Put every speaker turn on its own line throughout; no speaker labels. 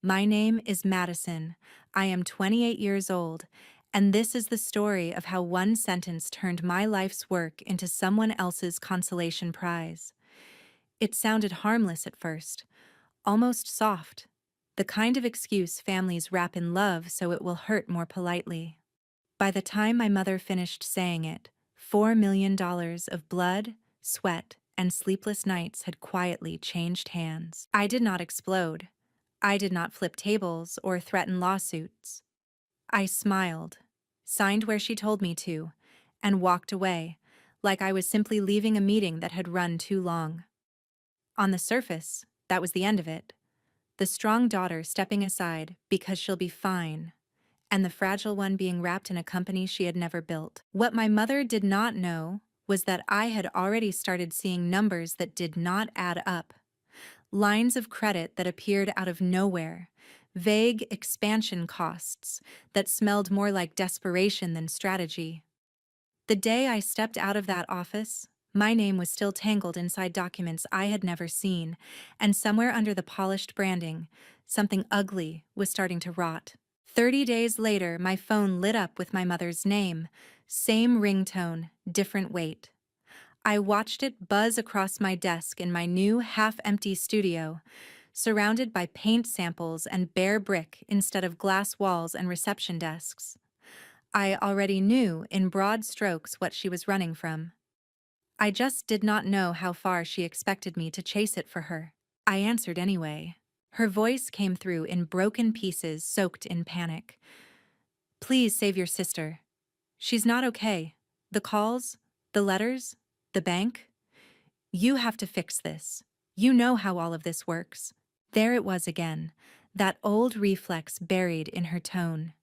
My name is Madison. I am 28 years old, and this is the story of how one sentence turned my life's work into someone else's consolation prize. It sounded harmless at first, almost soft, the kind of excuse families wrap in love so it will hurt more politely. By the time my mother finished saying it, $4 million of blood, sweat, and sleepless nights had quietly changed hands. I did not explode. I did not flip tables or threaten lawsuits. I smiled, signed where she told me to, and walked away, like I was simply leaving a meeting that had run too long. On the surface, that was the end of it. The strong daughter stepping aside because she'll be fine, and the fragile one being wrapped in a company she had never built. What my mother did not know was that I had already started seeing numbers that did not add up. Lines of credit that appeared out of nowhere, vague expansion costs that smelled more like desperation than strategy. The day I stepped out of that office, my name was still tangled inside documents I had never seen, and somewhere under the polished branding, something ugly was starting to rot. 30 days later, my phone lit up with my mother's name, same ringtone, different weight. I watched it buzz across my desk in my new half-empty studio, surrounded by paint samples and bare brick instead of glass walls and reception desks. I already knew in broad strokes what she was running from. I just did not know how far she expected me to chase it for her. I answered anyway. Her voice came through in broken pieces soaked in panic. "Please save your sister. She's not okay. The calls, the letters, the bank. You have to fix this. You know how all of this works." There it was again, that old reflex buried in her tone.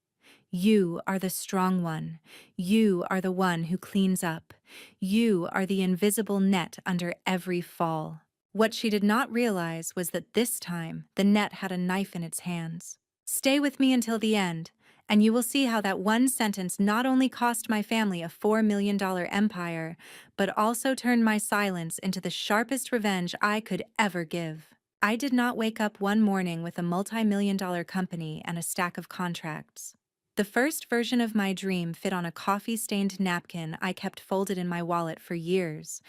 You are the strong one. You are the one who cleans up. You are the invisible net under every fall. What she did not realize was that this time the net had a knife in its hands. Stay with me until the end, and you will see how that one sentence not only cost my family a $4 million empire, but also turned my silence into the sharpest revenge I could ever give. I did not wake up one morning with a multi-million-dollar company and a stack of contracts. The first version of my dream fit on a coffee-stained napkin I kept folded in my wallet for years.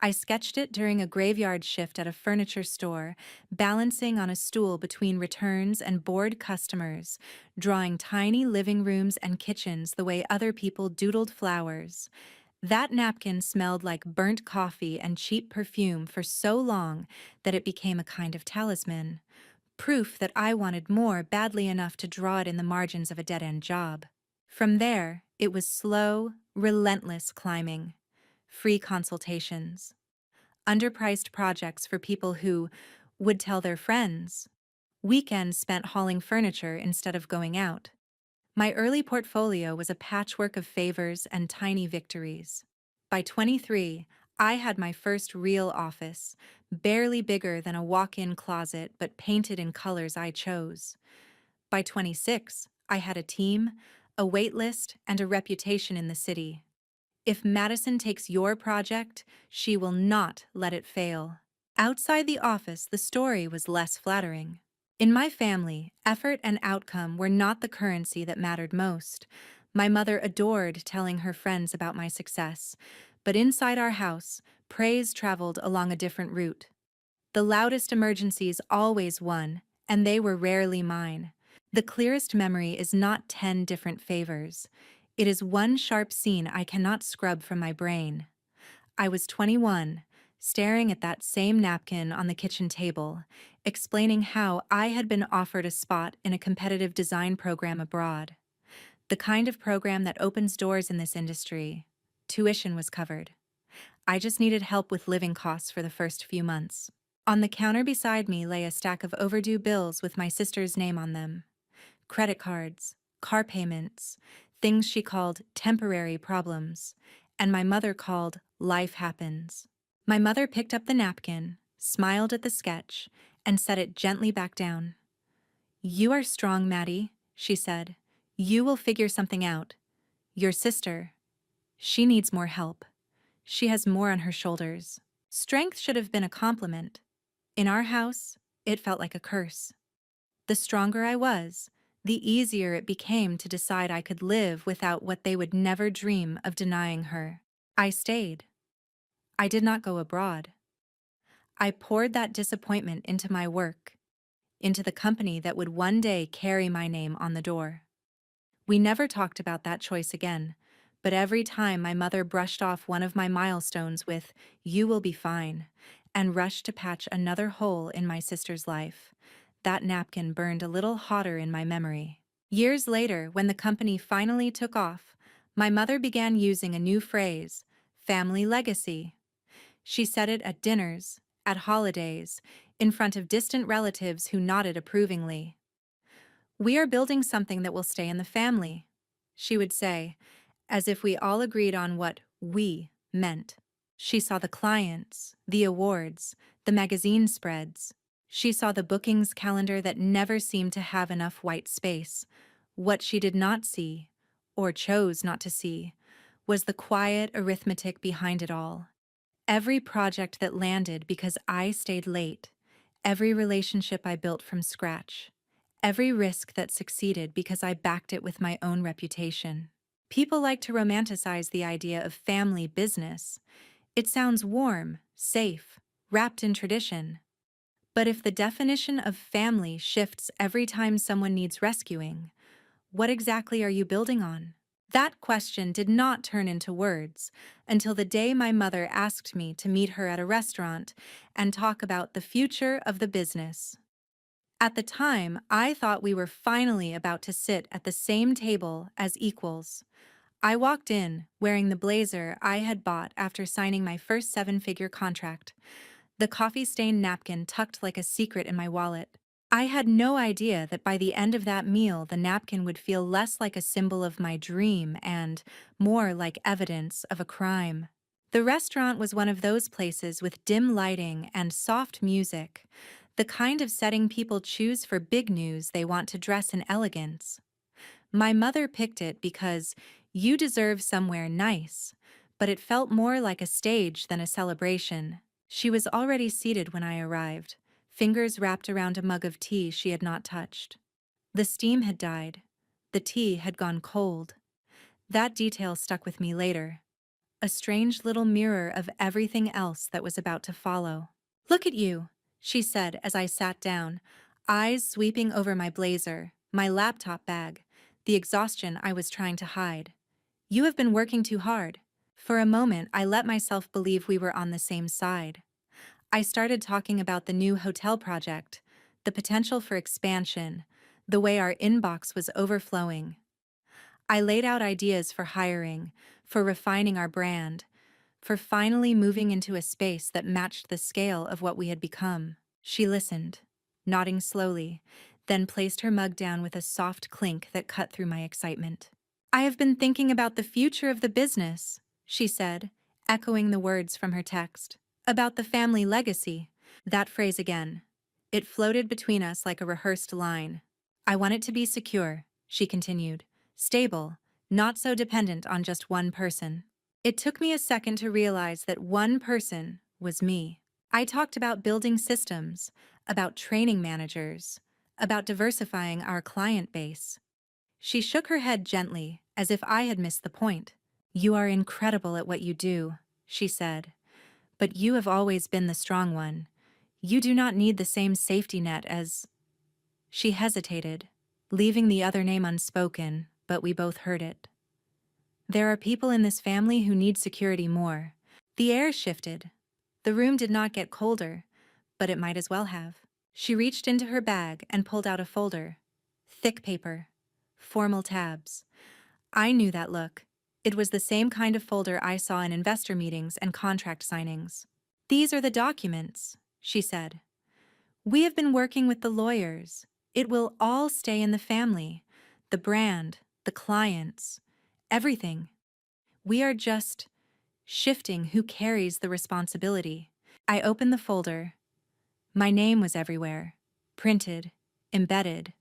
I sketched it during a graveyard shift at a furniture store, balancing on a stool between returns and bored customers, drawing tiny living rooms and kitchens the way other people doodled flowers. That napkin smelled like burnt coffee and cheap perfume for so long that it became a kind of talisman. Proof that I wanted more badly enough to draw it in the margins of a dead-end job. From there, it was slow, relentless climbing. Free consultations. Underpriced projects for people who would tell their friends. Weekends spent hauling furniture instead of going out. My early portfolio was a patchwork of favors and tiny victories. By 23, I had my first real office, barely bigger than a walk-in closet but painted in colors I chose. By 26, I had a team, a wait list, and a reputation in the city. If Madison takes your project, she will not let it fail. Outside the office, the story was less flattering. In my family, effort and outcome were not the currency that mattered most. My mother adored telling her friends about my success, but inside our house, praise traveled along a different route. The loudest emergencies always won, and they were rarely mine. The clearest memory is not 10 different favors. It is one sharp scene I cannot scrub from my brain. I was 21, staring at that same napkin on the kitchen table, explaining how I had been offered a spot in a competitive design program abroad. The kind of program that opens doors in this industry. Tuition was covered. I just needed help with living costs for the first few months. On the counter beside me lay a stack of overdue bills with my sister's name on them. Credit cards, car payments, things she called temporary problems, and my mother called life happens. My mother picked up the napkin, smiled at the sketch, and set it gently back down. "You are strong, Maddie," she said. "You will figure something out. Your sister, she needs more help. She has more on her shoulders." Strength should have been a compliment. In our house, it felt like a curse. The stronger I was, the easier it became to decide I could live without what they would never dream of denying her. I stayed. I did not go abroad. I poured that disappointment into my work, into the company that would one day carry my name on the door. We never talked about that choice again, but every time my mother brushed off one of my milestones with, "You will be fine," and rushed to patch another hole in my sister's life, that napkin burned a little hotter in my memory. Years later, when the company finally took off, my mother began using a new phrase, family legacy. She said it at dinners, at holidays, in front of distant relatives who nodded approvingly. "We are building something that will stay in the family," she would say, as if we all agreed on what "we" meant. She saw the clients, the awards, the magazine spreads. She saw the bookings calendar that never seemed to have enough white space. What she did not see, or chose not to see, was the quiet arithmetic behind it all. Every project that landed because I stayed late, every relationship I built from scratch, every risk that succeeded because I backed it with my own reputation. People like to romanticize the idea of family business. It sounds warm, safe, wrapped in tradition. But if the definition of family shifts every time someone needs rescuing, what exactly are you building on? That question did not turn into words until the day my mother asked me to meet her at a restaurant and talk about the future of the business. At the time, I thought we were finally about to sit at the same table as equals. I walked in, wearing the blazer I had bought after signing my first seven-figure contract, the coffee-stained napkin tucked like a secret in my wallet. I had no idea that by the end of that meal the napkin would feel less like a symbol of my dream and more like evidence of a crime. The restaurant was one of those places with dim lighting and soft music, the kind of setting people choose for big news they want to dress in elegance. My mother picked it because you deserve somewhere nice, but it felt more like a stage than a celebration. She was already seated when I arrived, fingers wrapped around a mug of tea she had not touched. The steam had died. The tea had gone cold. That detail stuck with me later, a strange little mirror of everything else that was about to follow. "Look at you," she said as I sat down, eyes sweeping over my blazer, my laptop bag, the exhaustion I was trying to hide. "You have been working too hard." For a moment, I let myself believe we were on the same side. I started talking about the new hotel project, the potential for expansion, the way our inbox was overflowing. I laid out ideas for hiring, for refining our brand, for finally moving into a space that matched the scale of what we had become. She listened, nodding slowly, then placed her mug down with a soft clink that cut through my excitement. "I have been thinking about the future of the business," she said, echoing the words from her text. "About the family legacy." That phrase again. It floated between us like a rehearsed line. "I want it to be secure," she continued. "Stable, not so dependent on just one person." It took me a second to realize that one person was me. I talked about building systems, about training managers, about diversifying our client base. She shook her head gently, as if I had missed the point. "You are incredible at what you do," she said. "But you have always been the strong one. You do not need the same safety net as—" She hesitated, leaving the other name unspoken, but we both heard it. "There are people in this family who need security more." The air shifted. The room did not get colder, but it might as well have. She reached into her bag and pulled out a folder. Thick paper. Formal tabs. I knew that look. It was the same kind of folder I saw in investor meetings and contract signings. "These are the documents," she said. "We have been working with the lawyers. It will all stay in the family. The brand, the clients, everything. We are just shifting who carries the responsibility." I opened the folder. My name was everywhere, printed, embedded,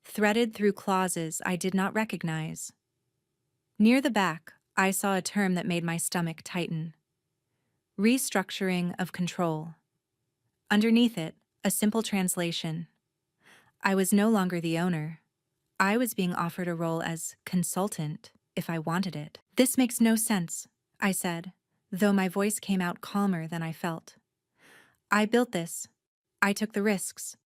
threaded through clauses I did not recognize. Near the back, I saw a term that made my stomach tighten. Restructuring of control. Underneath it, a simple translation. I was no longer the owner. I was being offered a role as consultant if I wanted it. This makes no sense, I said, though my voice came out calmer than I felt. I built this. I took the risks.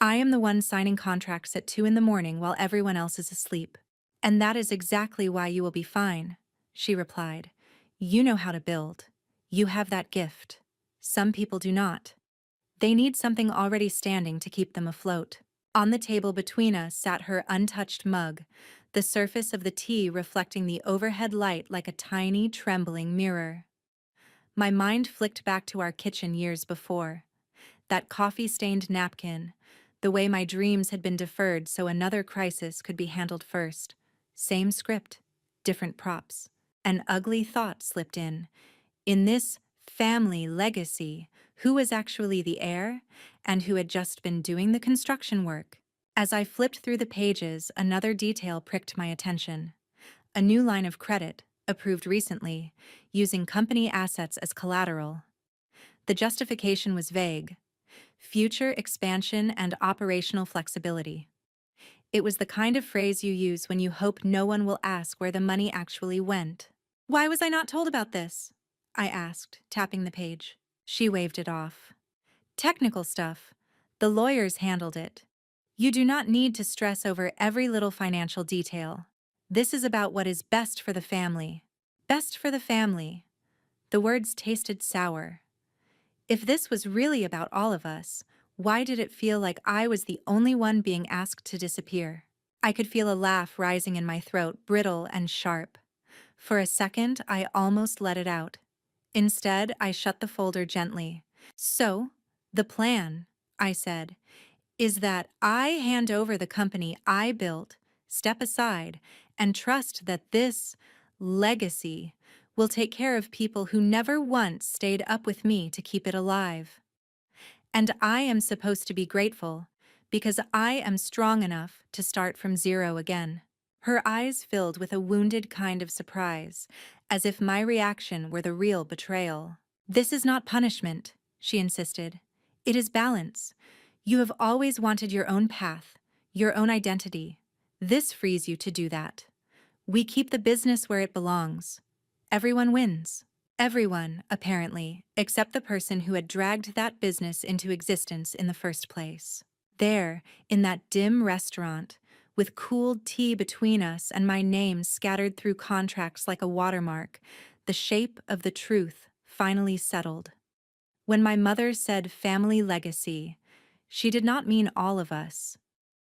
I am the one signing contracts at 2 in the morning while everyone else is asleep. And that is exactly why you will be fine, she replied. You know how to build. You have that gift. Some people do not. They need something already standing to keep them afloat. On the table between us sat her untouched mug, the surface of the tea reflecting the overhead light like a tiny, trembling mirror. My mind flicked back to our kitchen years before. That coffee-stained napkin, the way my dreams had been deferred so another crisis could be handled first. Same script, different props. An ugly thought slipped in. In this family legacy, who was actually the heir and who had just been doing the construction work? As I flipped through the pages, another detail pricked my attention. A new line of credit, approved recently, using company assets as collateral. The justification was vague. Future expansion and operational flexibility. It was the kind of phrase you use when you hope no one will ask where the money actually went. Why was I not told about this? I asked, tapping the page. She waved it off. Technical stuff. The lawyers handled it. You do not need to stress over every little financial detail. This is about what is best for the family. Best for the family. The words tasted sour. If this was really about all of us, why did it feel like I was the only one being asked to disappear? I could feel a laugh rising in my throat, brittle and sharp. For a second, I almost let it out. Instead, I shut the folder gently. So, the plan, I said, is that I hand over the company I built, step aside, and trust that this legacy will take care of people who never once stayed up with me to keep it alive. And I am supposed to be grateful because I am strong enough to start from zero again. Her eyes filled with a wounded kind of surprise, as if my reaction were the real betrayal. This is not punishment, she insisted. It is balance. You have always wanted your own path, your own identity. This frees you to do that. We keep the business where it belongs. Everyone wins. Everyone, apparently, except the person who had dragged that business into existence in the first place. There, in that dim restaurant, with cooled tea between us and my name scattered through contracts like a watermark, the shape of the truth finally settled. When my mother said family legacy, she did not mean all of us.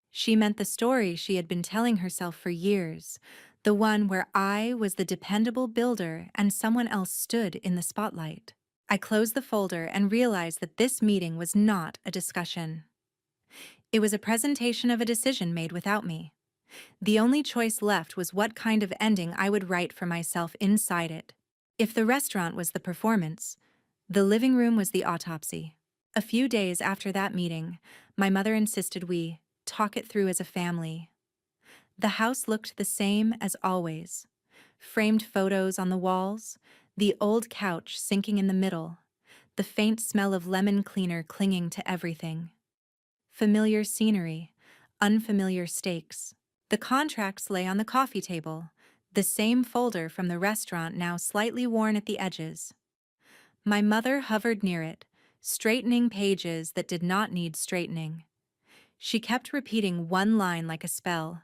She meant the story she had been telling herself for years, the one where I was the dependable builder and someone else stood in the spotlight. I closed the folder and realized that this meeting was not a discussion. It was a presentation of a decision made without me. The only choice left was what kind of ending I would write for myself inside it. If the restaurant was the performance, the living room was the autopsy. A few days after that meeting, my mother insisted we talk it through as a family. The house looked the same as always. Framed photos on the walls, the old couch sinking in the middle, the faint smell of lemon cleaner clinging to everything. Familiar scenery, unfamiliar stakes. The contracts lay on the coffee table, the same folder from the restaurant now slightly worn at the edges. My mother hovered near it, straightening pages that did not need straightening. She kept repeating one line like a spell.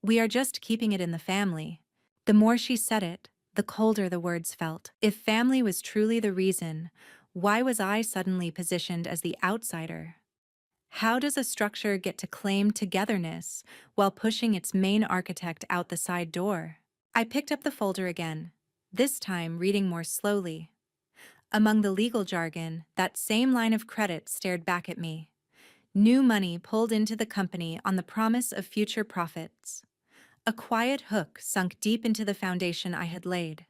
We are just keeping it in the family. The more she said it, the colder the words felt. If family was truly the reason, why was I suddenly positioned as the outsider? How does a structure get to claim togetherness while pushing its main architect out the side door? I picked up the folder again, this time reading more slowly. Among the legal jargon, that same line of credit stared back at me. New money pulled into the company on the promise of future profits. A quiet hook sunk deep into the foundation I had laid.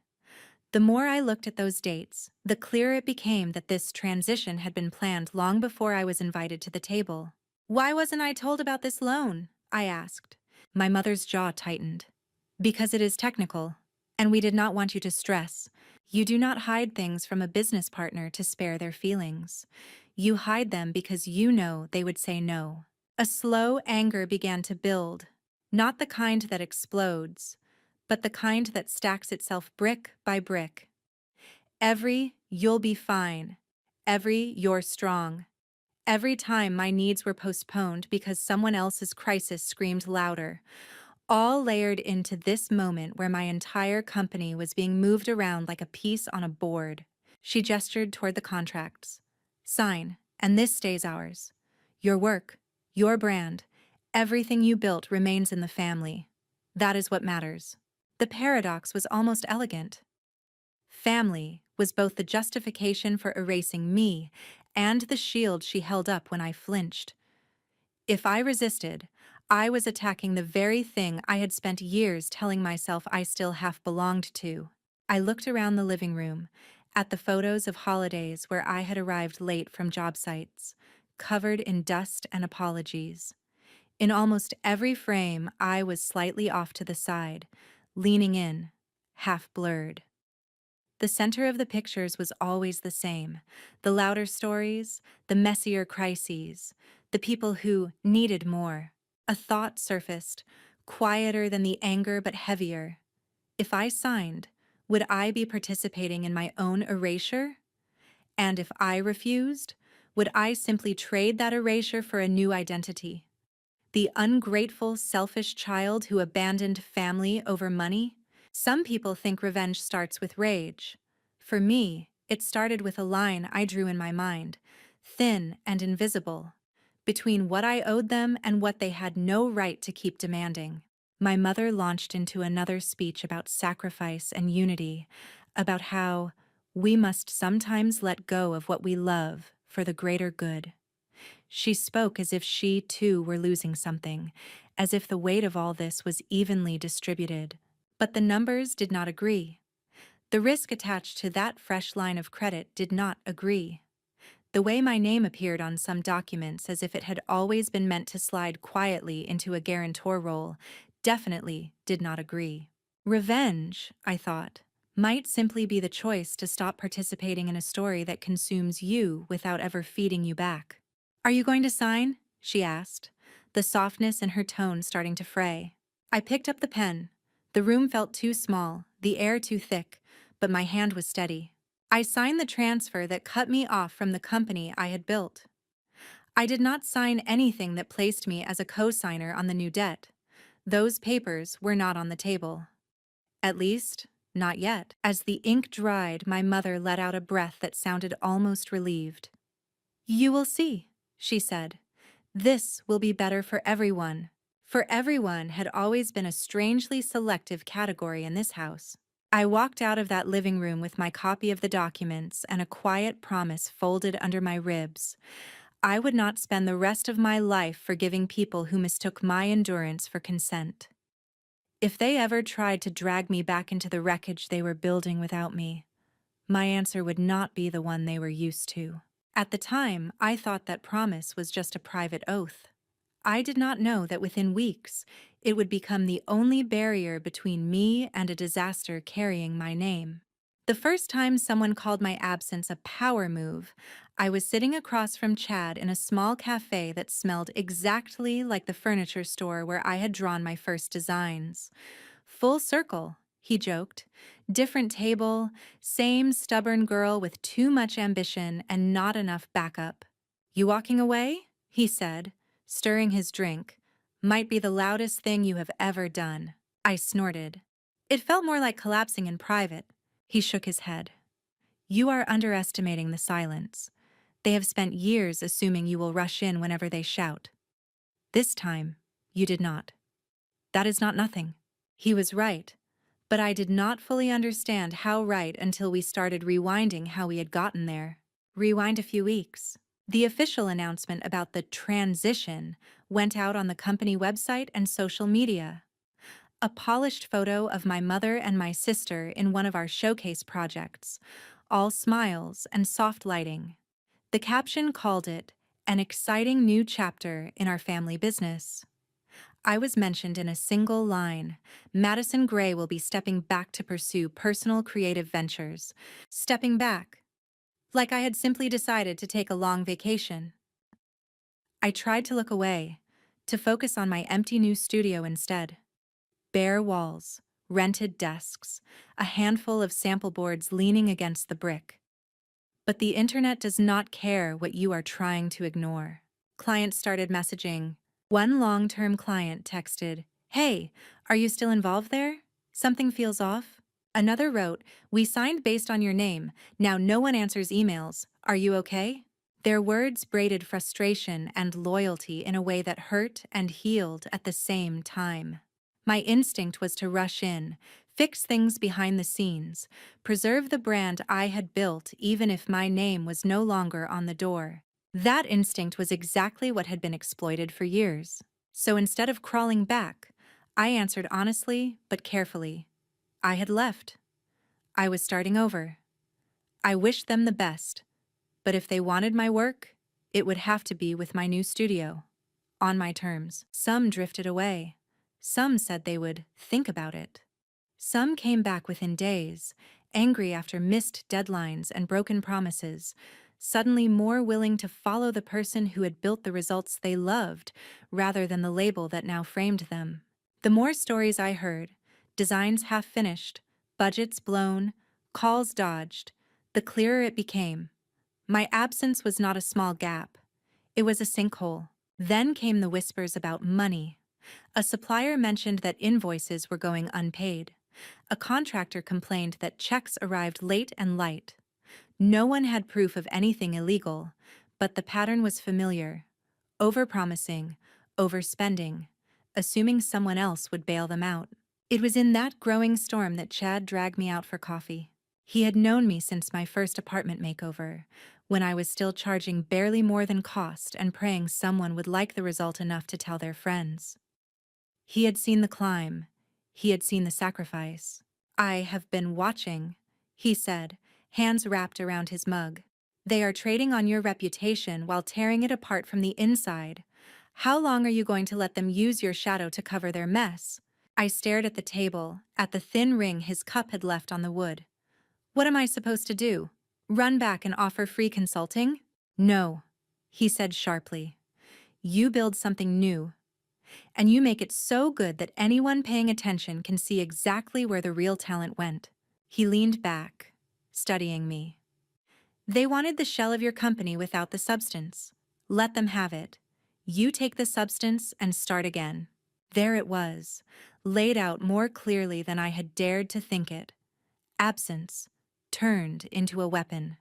The more I looked at those dates, the clearer it became that this transition had been planned long before I was invited to the table. Why wasn't I told about this loan? I asked. My mother's jaw tightened. Because it is technical, and we did not want you to stress. You do not hide things from a business partner to spare their feelings. You hide them because you know they would say no. A slow anger began to build, not the kind that explodes, but the kind that stacks itself brick by brick. Every "you'll be fine," every "you're strong," every time my needs were postponed because someone else's crisis screamed louder, all layered into this moment where my entire company was being moved around like a piece on a board. She gestured toward the contracts. Sign, and this stays ours. Your work, your brand, everything you built remains in the family. That is what matters. The paradox was almost elegant. Family was both the justification for erasing me and the shield she held up when I flinched. If I resisted, I was attacking the very thing I had spent years telling myself I still half belonged to. I looked around the living room, at the photos of holidays where I had arrived late from job sites, covered in dust and apologies. In almost every frame, I was slightly off to the side, leaning in, half blurred. The center of the pictures was always the same: the louder stories, the messier crises, the people who needed more. A thought surfaced, quieter than the anger but heavier. If I signed, would I be participating in my own erasure? And if I refused, would I simply trade that erasure for a new identity? The ungrateful, selfish child who abandoned family over money? Some people think revenge starts with rage. For me, it started with a line I drew in my mind, thin and invisible, between what I owed them and what they had no right to keep demanding. My mother launched into another speech about sacrifice and unity, about how we must sometimes let go of what we love for the greater good. She spoke as if she, too, were losing something, as if the weight of all this was evenly distributed. But the numbers did not agree. The risk attached to that fresh line of credit did not agree. The way my name appeared on some documents, as if it had always been meant to slide quietly into a guarantor role, definitely did not agree. Revenge, I thought, might simply be the choice to stop participating in a story that consumes you without ever feeding you back. "Are you going to sign?" she asked, the softness in her tone starting to fray. I picked up the pen. The room felt too small, the air too thick, but my hand was steady. I signed the transfer that cut me off from the company I had built. I did not sign anything that placed me as a co-signer on the new debt. Those papers were not on the table. At least, not yet. As the ink dried, my mother let out a breath that sounded almost relieved. "You will see," she said. "This will be better for everyone." For everyone had always been a strangely selective category in this house. I walked out of that living room with my copy of the documents and a quiet promise folded under my ribs. I would not spend the rest of my life forgiving people who mistook my endurance for consent. If they ever tried to drag me back into the wreckage they were building without me, my answer would not be the one they were used to. At the time, I thought that promise was just a private oath. I did not know that within weeks, it would become the only barrier between me and a disaster carrying my name. The first time someone called my absence a power move, I was sitting across from Chad in a small cafe that smelled exactly like the furniture store where I had drawn my first designs. "Full circle," he joked. "Different table, same stubborn girl with too much ambition and not enough backup." "You walking away?" he said, stirring his drink. "Might be the loudest thing you have ever done." I snorted. "It felt more like collapsing in private." He shook his head. "You are underestimating the silence. They have spent years assuming you will rush in whenever they shout. This time, you did not. That is not nothing." He was right, but I did not fully understand how right until we started rewinding how we had gotten there. Rewind a few weeks. The official announcement about the transition went out on the company website and social media. A polished photo of my mother and my sister in one of our showcase projects, all smiles and soft lighting. The caption called it an exciting new chapter in our family business. I was mentioned in a single line: "Madison Gray will be stepping back to pursue personal creative ventures." Stepping back. Like I had simply decided to take a long vacation. I tried to look away, to focus on my empty new studio instead. Bare walls, rented desks, a handful of sample boards leaning against the brick. But the internet does not care what you are trying to ignore. Clients started messaging. One long-term client texted, "Hey, are you still involved there? Something feels off." Another wrote, "We signed based on your name. Now no one answers emails. Are you okay?" Their words braided frustration and loyalty in a way that hurt and healed at the same time. My instinct was to rush in, fix things behind the scenes, preserve the brand I had built even if my name was no longer on the door. That instinct was exactly what had been exploited for years. So instead of crawling back, I answered honestly but carefully. I had left. I was starting over. I wished them the best, but if they wanted my work, it would have to be with my new studio. On my terms. Some drifted away. Some said they would think about it. Some came back within days, angry after missed deadlines and broken promises, suddenly more willing to follow the person who had built the results they loved rather than the label that now framed them. The more stories I heard, designs half finished, budgets blown, calls dodged, the clearer it became. My absence was not a small gap. It was a sinkhole. Then came the whispers about money. A supplier mentioned that invoices were going unpaid. A contractor complained that checks arrived late and light. No one had proof of anything illegal, but the pattern was familiar. Overpromising, overspending, assuming someone else would bail them out. It was in that growing storm that Chad dragged me out for coffee. He had known me since my first apartment makeover, when I was still charging barely more than cost and praying someone would like the result enough to tell their friends. He had seen the climb. He had seen the sacrifice. "I have been watching," he said, hands wrapped around his mug. "They are trading on your reputation while tearing it apart from the inside. How long are you going to let them use your shadow to cover their mess?" I stared at the table, at the thin ring his cup had left on the wood. What am I supposed to do? Run back and offer free consulting? No, he said sharply. You build something new, and you make it so good that anyone paying attention can see exactly where the real talent went. He leaned back, studying me. They wanted the shell of your company without the substance. Let them have it. You take the substance and start again. There it was, laid out more clearly than I had dared to think it. Absence turned into a weapon,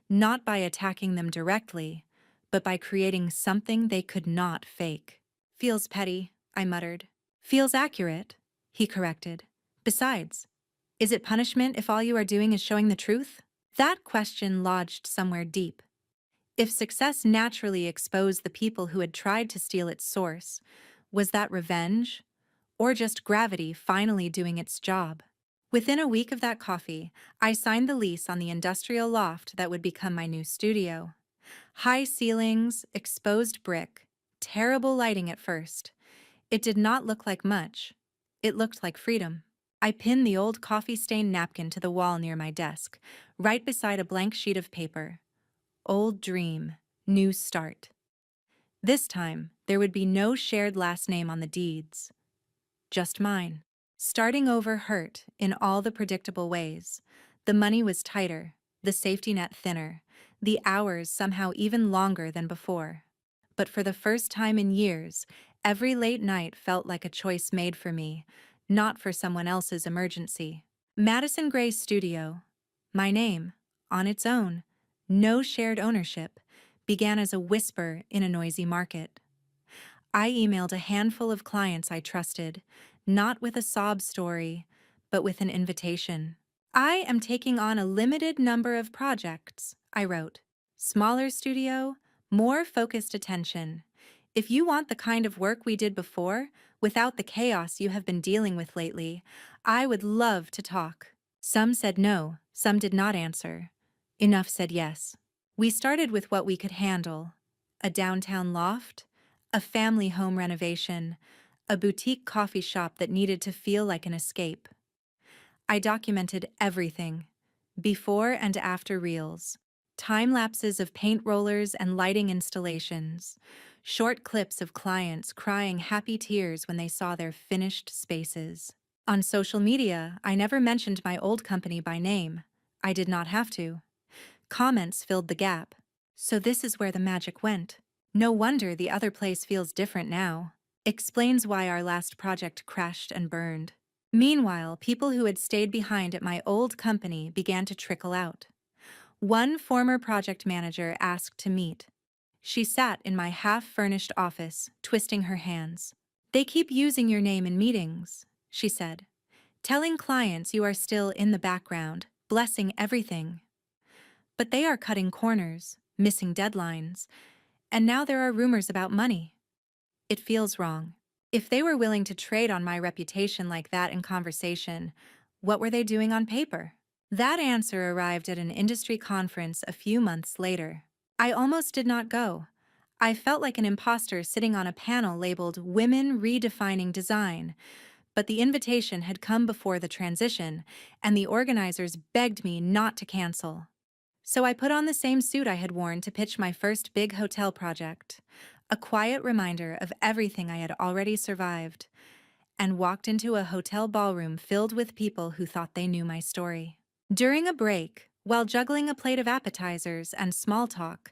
not by attacking them directly, but by creating something they could not fake. "Feels petty," I muttered. "Feels accurate," he corrected. "Besides, is it punishment if all you are doing is showing the truth?" That question lodged somewhere deep. If success naturally exposed the people who had tried to steal its source, was that revenge, or just gravity finally doing its job? Within a week of that coffee, I signed the lease on the industrial loft that would become my new studio. High ceilings, exposed brick, terrible lighting at first. It did not look like much. It looked like freedom. I pinned the old coffee-stained napkin to the wall near my desk, right beside a blank sheet of paper. Old dream, new start. This time, there would be no shared last name on the deeds. Just mine. Starting over hurt in all the predictable ways. The money was tighter, the safety net thinner, the hours somehow even longer than before. But for the first time in years, every late night felt like a choice made for me, not for someone else's emergency. Madison Gray's studio, my name, on its own, no shared ownership, began as a whisper in a noisy market. I emailed a handful of clients I trusted, not with a sob story, but with an invitation. "I am taking on a limited number of projects," I wrote. "Smaller studio, more focused attention. If you want the kind of work we did before, without the chaos you have been dealing with lately, I would love to talk." Some said no, some did not answer. Enough said yes. We started with what we could handle: a downtown loft, a family home renovation, a boutique coffee shop that needed to feel like an escape. I documented everything, before and after reels, time lapses of paint rollers and lighting installations, short clips of clients crying happy tears when they saw their finished spaces. On social media, I never mentioned my old company by name. I did not have to. Comments filled the gap. So this is where the magic went. No wonder the other place feels different now. Explains why our last project crashed and burned. Meanwhile, people who had stayed behind at my old company began to trickle out. One former project manager asked to meet. She sat in my half-furnished office, twisting her hands. "They keep using your name in meetings," she said, "telling clients you are still in the background, blessing everything. But they are cutting corners, missing deadlines, and now there are rumors about money. It feels wrong. If they were willing to trade on my reputation like that in conversation, what were they doing on paper?" That answer arrived at an industry conference a few months later. I almost did not go. I felt like an imposter sitting on a panel labeled Women Redefining Design, but the invitation had come before the transition, and the organizers begged me not to cancel. So I put on the same suit I had worn to pitch my first big hotel project, a quiet reminder of everything I had already survived, and walked into a hotel ballroom filled with people who thought they knew my story. During a break, while juggling a plate of appetizers and small talk,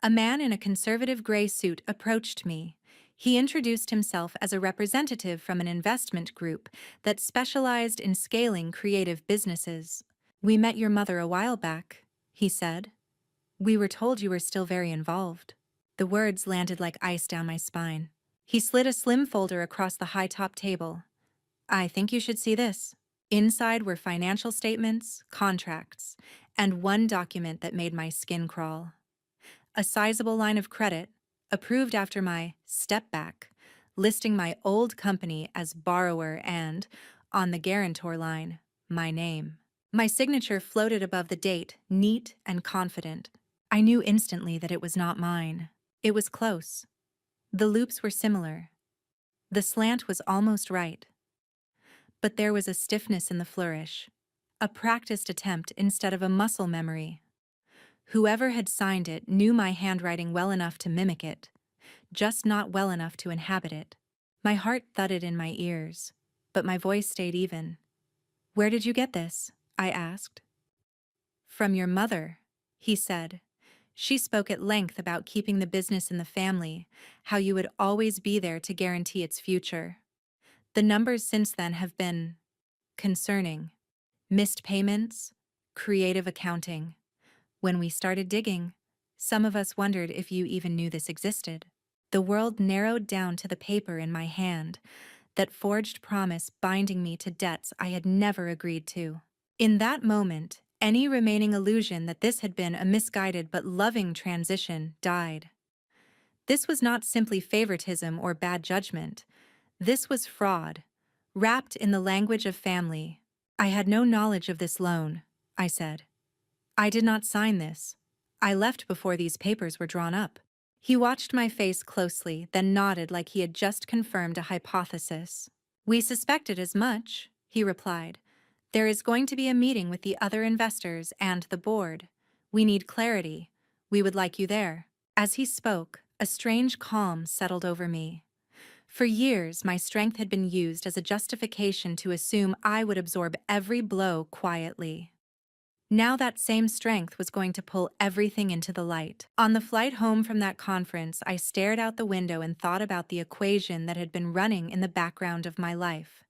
a man in a conservative gray suit approached me. He introduced himself as a representative from an investment group that specialized in scaling creative businesses. "We met your mother a while back," he said. "We were told you were still very involved." The words landed like ice down my spine. He slid a slim folder across the high-top table. "I think you should see this." Inside were financial statements, contracts, and one document that made my skin crawl. A sizable line of credit, approved after my step back, listing my old company as borrower and, on the guarantor line, my name. My signature floated above the date, neat and confident. I knew instantly that it was not mine. It was close. The loops were similar. The slant was almost right. But there was a stiffness in the flourish, a practiced attempt instead of a muscle memory. Whoever had signed it knew my handwriting well enough to mimic it, just not well enough to inhabit it. My heart thudded in my ears, but my voice stayed even. "Where did you get this?" I asked. "From your mother," he said. "She spoke at length about keeping the business in the family, how you would always be there to guarantee its future. The numbers since then have been concerning. Missed payments, creative accounting. When we started digging, some of us wondered if you even knew this existed." The world narrowed down to the paper in my hand, that forged promise binding me to debts I had never agreed to. In that moment, any remaining illusion that this had been a misguided but loving transition died. This was not simply favoritism or bad judgment. This was fraud, wrapped in the language of family. "I had no knowledge of this loan," I said. "I did not sign this. I left before these papers were drawn up." He watched my face closely, then nodded like he had just confirmed a hypothesis. "We suspected as much," he replied. "There is going to be a meeting with the other investors and the board. We need clarity. We would like you there." As he spoke, a strange calm settled over me. For years, my strength had been used as a justification to assume I would absorb every blow quietly. Now that same strength was going to pull everything into the light. On the flight home from that conference, I stared out the window and thought about the equation that had been running in the background of my life.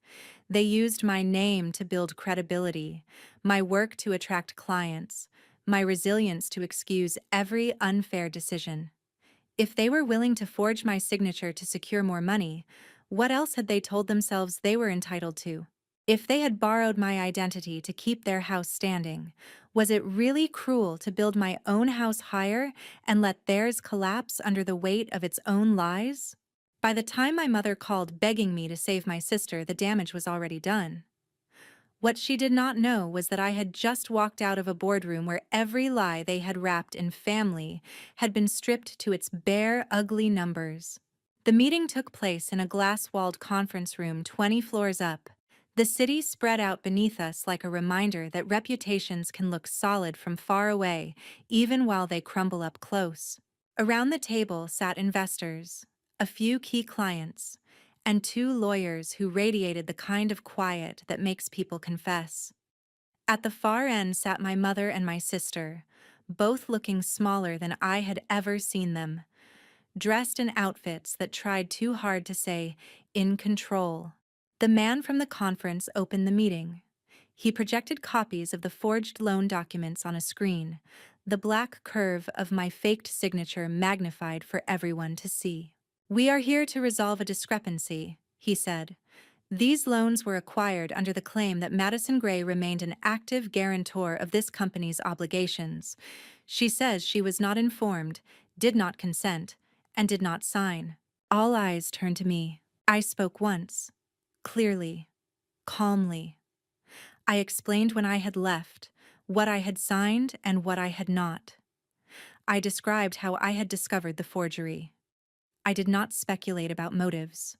They used my name to build credibility, my work to attract clients, my resilience to excuse every unfair decision. If they were willing to forge my signature to secure more money, what else had they told themselves they were entitled to? If they had borrowed my identity to keep their house standing, was it really cruel to build my own house higher and let theirs collapse under the weight of its own lies? By the time my mother called begging me to save my sister, the damage was already done. What she did not know was that I had just walked out of a boardroom where every lie they had wrapped in family had been stripped to its bare, ugly numbers. The meeting took place in a glass-walled conference room 20 floors up. The city spread out beneath us like a reminder that reputations can look solid from far away, even while they crumble up close. Around the table sat investors, a few key clients, and two lawyers who radiated the kind of quiet that makes people confess. At the far end sat my mother and my sister, both looking smaller than I had ever seen them, dressed in outfits that tried too hard to say, "in control." The man from the conference opened the meeting. He projected copies of the forged loan documents on a screen, the black curve of my faked signature magnified for everyone to see. "We are here to resolve a discrepancy," he said. "These loans were acquired under the claim that Madison Gray remained an active guarantor of this company's obligations. She says she was not informed, did not consent, and did not sign." All eyes turned to me. I spoke once, clearly, calmly. I explained when I had left, what I had signed and what I had not. I described how I had discovered the forgery. I did not speculate about motives.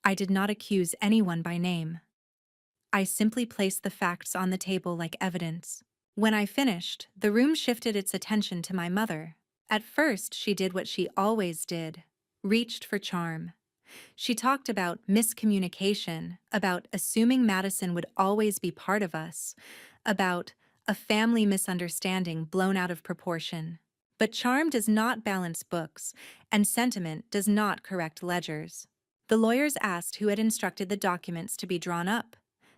I did not accuse anyone by name. I simply placed the facts on the table like evidence. When I finished, the room shifted its attention to my mother. At first, she did what she always did, reached for charm. She talked about miscommunication, about assuming Madison would always be part of us, about a family misunderstanding blown out of proportion. But charm does not balance books, and sentiment does not correct ledgers. The lawyers asked who had instructed the documents to be drawn up.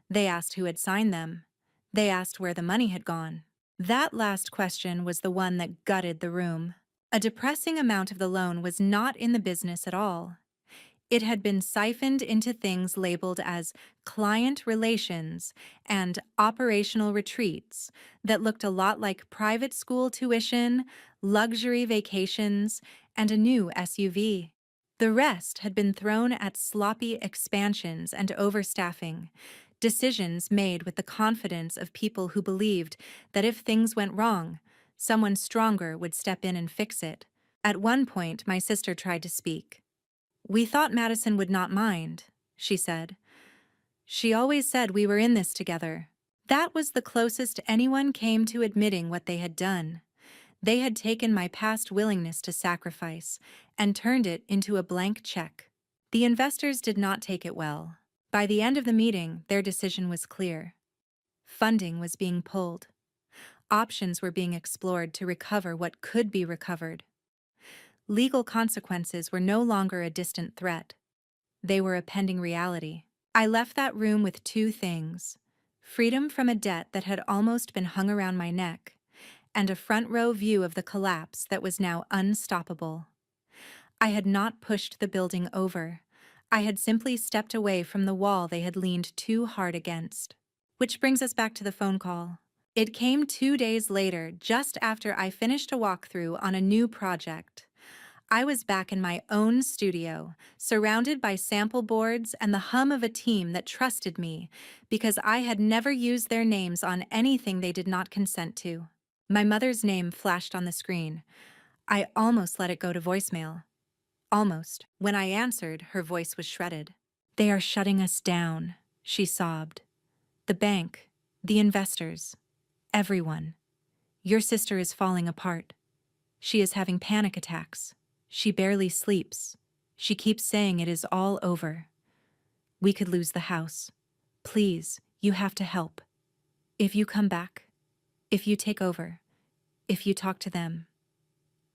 They asked who had signed them. They asked where the money had gone. That last question was the one that gutted the room. A depressing amount of the loan was not in the business at all. It had been siphoned into things labeled as client relations and operational retreats that looked a lot like private school tuition, luxury vacations, and a new SUV. The rest had been thrown at sloppy expansions and overstaffing, decisions made with the confidence of people who believed that if things went wrong, someone stronger would step in and fix it. At one point, my sister tried to speak. "We thought Madison would not mind," she said. "She always said we were in this together." That was the closest anyone came to admitting what they had done. They had taken my past willingness to sacrifice and turned it into a blank check. The investors did not take it well. By the end of the meeting, their decision was clear. Funding was being pulled. Options were being explored to recover what could be recovered. Legal consequences were no longer a distant threat. They were a pending reality. I left that room with two things: freedom from a debt that had almost been hung around my neck, and a front-row view of the collapse that was now unstoppable. I had not pushed the building over. I had simply stepped away from the wall they had leaned too hard against. Which brings us back to the phone call. It came 2 days later, just after I finished a walkthrough on a new project. I was back in my own studio, surrounded by sample boards and the hum of a team that trusted me because I had never used their names on anything they did not consent to. My mother's name flashed on the screen. I almost let it go to voicemail. Almost. When I answered, her voice was shredded. "They are shutting us down," she sobbed. "The bank, the investors, everyone. Your sister is falling apart. She is having panic attacks. She barely sleeps. She keeps saying it is all over. We could lose the house. Please, you have to help. If you come back, if you take over, if you talk to them,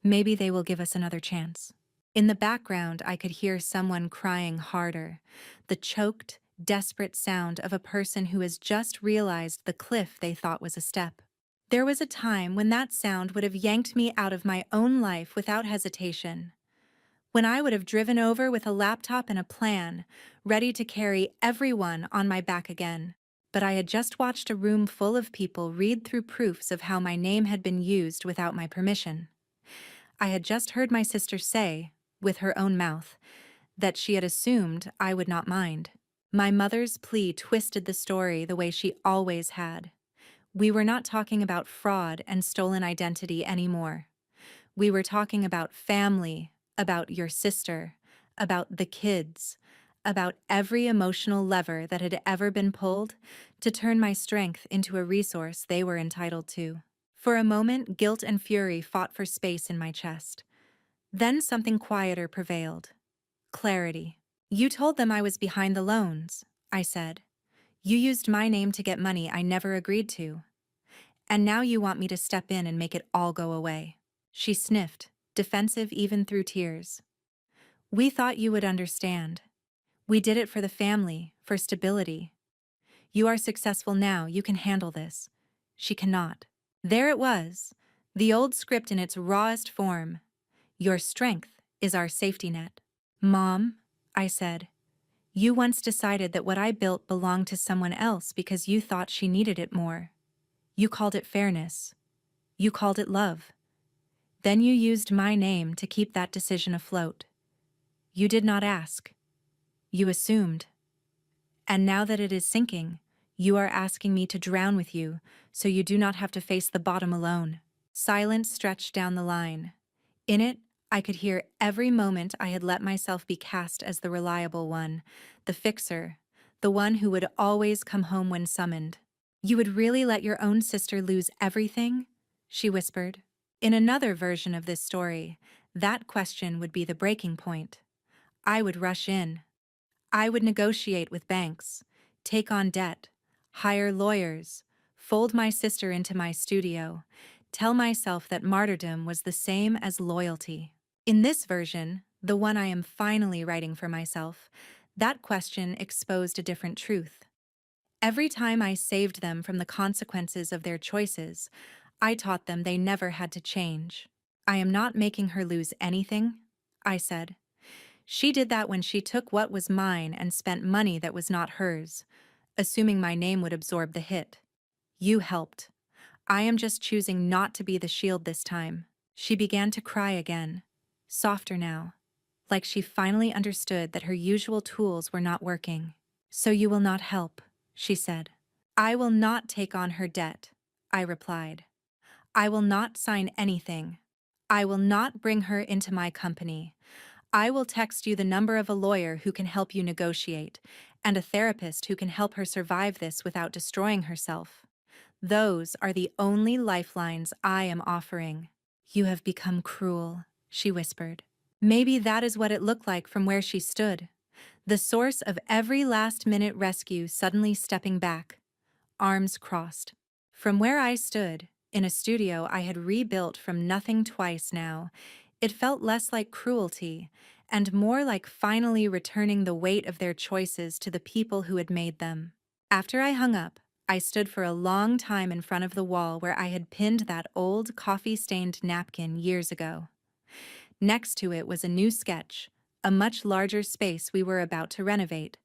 maybe they will give us another chance." In the background, I could hear someone crying harder, the choked, desperate sound of a person who has just realized the cliff they thought was a step. There was a time when that sound would have yanked me out of my own life without hesitation, when I would have driven over with a laptop and a plan, ready to carry everyone on my back again. But I had just watched a room full of people read through proofs of how my name had been used without my permission. I had just heard my sister say, with her own mouth, that she had assumed I would not mind. My mother's plea twisted the story the way she always had. We were not talking about fraud and stolen identity anymore. We were talking about family, about your sister, about the kids, about every emotional lever that had ever been pulled to turn my strength into a resource they were entitled to. For a moment, guilt and fury fought for space in my chest. Then something quieter prevailed. Clarity. You told them I was behind the loans, I said. You used my name to get money I never agreed to. And now you want me to step in and make it all go away. She sniffed, defensive even through tears. We thought you would understand. We did it for the family, for stability. You are successful now, you can handle this. She cannot. There it was, the old script in its rawest form. Your strength is our safety net. Mom, I said, you once decided that what I built belonged to someone else because you thought she needed it more. You called it fairness. You called it love. Then you used my name to keep that decision afloat. You did not ask. You assumed. And now that it is sinking, you are asking me to drown with you so you do not have to face the bottom alone. Silence stretched down the line. In it, I could hear every moment I had let myself be cast as the reliable one, the fixer, the one who would always come home when summoned. You would really let your own sister lose everything? She whispered. In another version of this story, that question would be the breaking point. I would rush in. I would negotiate with banks, take on debt, hire lawyers, fold my sister into my studio, tell myself that martyrdom was the same as loyalty. In this version, the one I am finally writing for myself, that question exposed a different truth. Every time I saved them from the consequences of their choices, I taught them they never had to change. I am not making her lose anything, I said. She did that when she took what was mine and spent money that was not hers, assuming my name would absorb the hit. You helped. I am just choosing not to be the shield this time. She began to cry again, softer now, like she finally understood that her usual tools were not working. So you will not help, she said. I will not take on her debt, I replied. I will not sign anything. I will not bring her into my company. I will text you the number of a lawyer who can help you negotiate, and a therapist who can help her survive this without destroying herself. Those are the only lifelines I am offering. You have become cruel, she whispered. Maybe that is what it looked like from where she stood. The source of every last-minute rescue suddenly stepping back, arms crossed. From where I stood, in a studio I had rebuilt from nothing twice now, it felt less like cruelty and more like finally returning the weight of their choices to the people who had made them. After I hung up, I stood for a long time in front of the wall where I had pinned that old coffee-stained napkin years ago. Next to it was a new sketch, a much larger space we were about to renovate,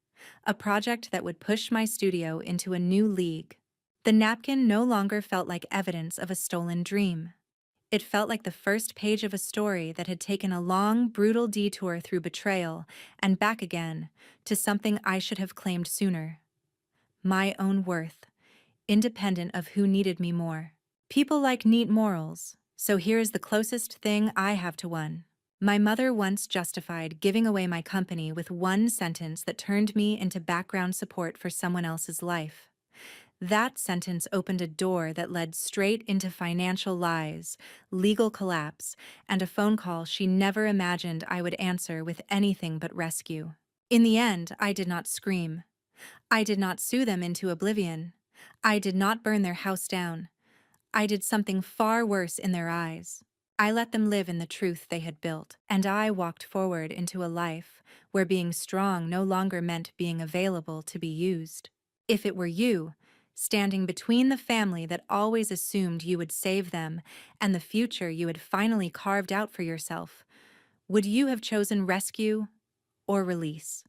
a project that would push my studio into a new league. The napkin no longer felt like evidence of a stolen dream. It felt like the first page of a story that had taken a long, brutal detour through betrayal and back again to something I should have claimed sooner. My own worth, independent of who needed me more. People like neat morals, so here is the closest thing I have to one. My mother once justified giving away my company with one sentence that turned me into background support for someone else's life. That sentence opened a door that led straight into financial lies, legal collapse, and a phone call she never imagined I would answer with anything but rescue. In the end, I did not scream. I did not sue them into oblivion. I did not burn their house down. I did something far worse in their eyes. I let them live in the truth they had built, and I walked forward into a life where being strong no longer meant being available to be used. If it were you, standing between the family that always assumed you would save them and the future you had finally carved out for yourself, would you have chosen rescue or release?